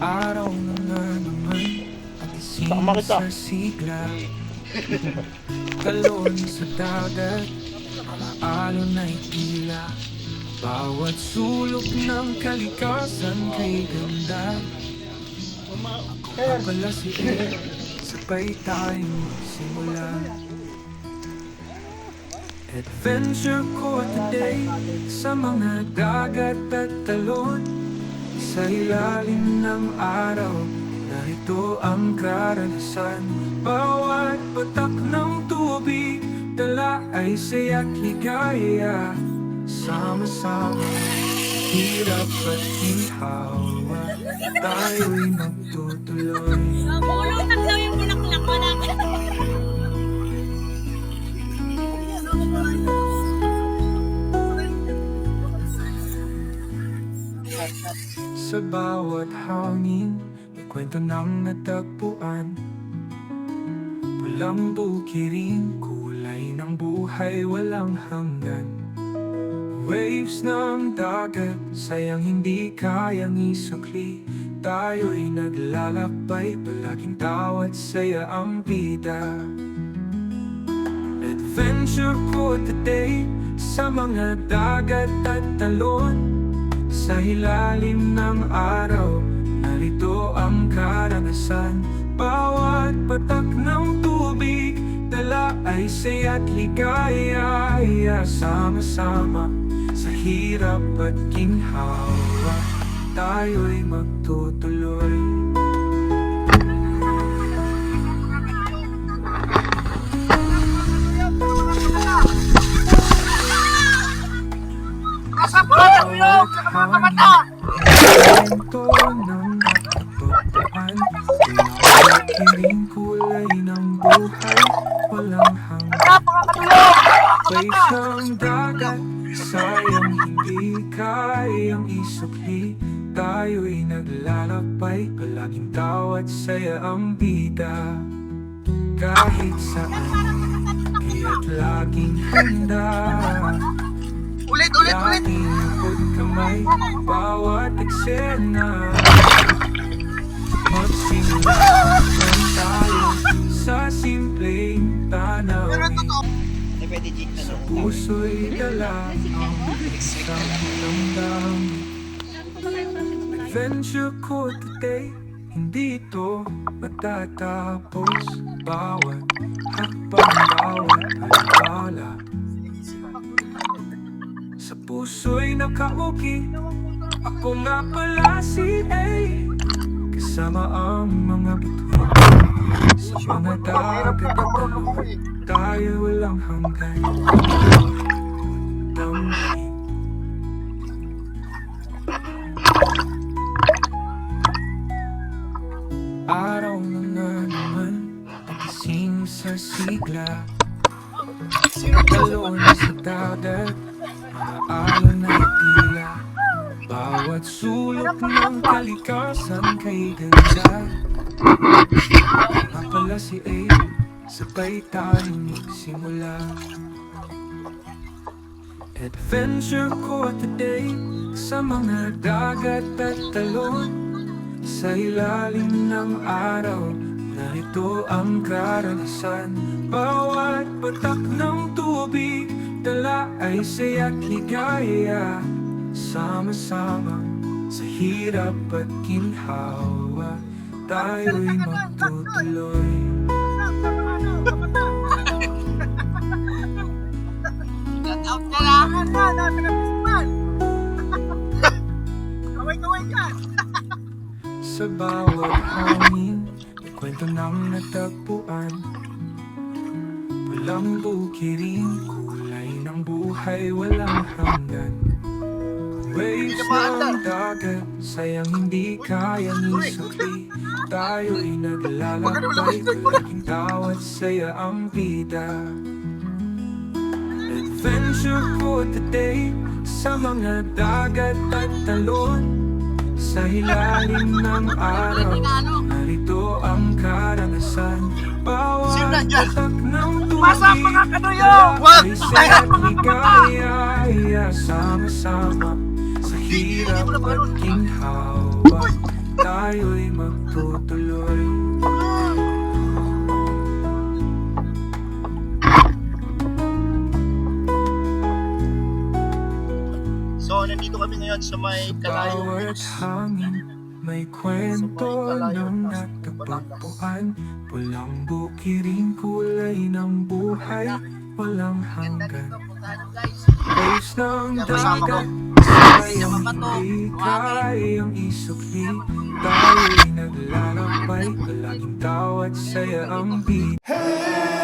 Araw na naman at ising sa sigla. Kalon sa dagat, mga alon ay tila. Bawat sulok ng kalikasan kay ganda. Ako pala si Ed, sabay tayong magsimula. Adventure ko today sa mga dagat at talon. Sa ilalim ng araw, narito ang karanasan. Bawat patak ng tubig, dala ay saya't ligaya. Sama-sama, hirap at ginhawa, tayo'y magtutuloy. Pulutan daw yung bulaklak mo natin. Sa bawat hangin, may kwento ng natagpuan. Walang bukirin, kulay ng buhay walang hanggan. Waves ng dagat, sayang hindi kayang isukli. Tayo'y naglalakbay, palaging tawa't saya ang bida. Adventure ko today sa mga dagat at talon. Sa ilalim ng araw, narito ang karanasan. Bawat patak ng tubig, dala ay saya't ligaya. Sama-sama, sa hirap at ginhawa, tayo'y magtutuloy. Kwento ng natutupan, kiring kulay ng buhay, walang hanggan. Waves ng dagat, sayang hindi kayang isukli. Tayo'y naglalakbay, palaging tawa't saya ang bida. Kahit saan, kaya't laging handa. Ulit! Laging likod kamay, bawat eksena. Magsimula tayo sa simpleng tanaw. Sa puso'y dala ang isang damdamin. Adventure ko today, hindi ito matatapos. Bawat hakbang, bawat alala, sa puso'y nakauki. Ako nga pala si A, kasama ang mga bituin. Sa mga dagat at talon, tayo walang hanggan. Damdamin. Araw na naman, pagising sa sigla. Kalon sa dagat, mga alon ay tila. Bawat sulok ng kalikasan kay ganda. Ako pala si A, sabay tayong magsimula. Adventure ko today sa mga dagat at talon. Sa ilalim ng araw, narito ang karanasan. Bawat patak ng tubig, dala ay saya't ligaya. Sama-sama, sa hirap at ginhawa, tayo'y magtutuloy. pinag-isipan. Kaway-kaway ka. Sa bawat hangin, may kwento ng natagpuan. Walang bukirin, kulay ng buhay, walang hanggan. Waves ng dagat, sayang hindi kayang isukli. Tayo'y naglalakbay, palaging tawa't saya ang bida. Adventure for today, sa mga dagat at talon. Sa hilalim ng araw, narito ang karanasan. Bawat patak ng Pasok mga tubig, kanuyo! ay sarap ligaya. Sama-sama sa hirap at ginhawa, tayo'y magtutuloy. So, nandito kami ngayon sa may Kalayo Bawat Beach. hangin, may kwento ng natagpuan. Pulang bukiring, kulay ng buhay, walang hanggan. Waves ng dagat, sayang hindi kayang isukli. Tayo'y naglalakbay, palaging tawa't saya ang bida.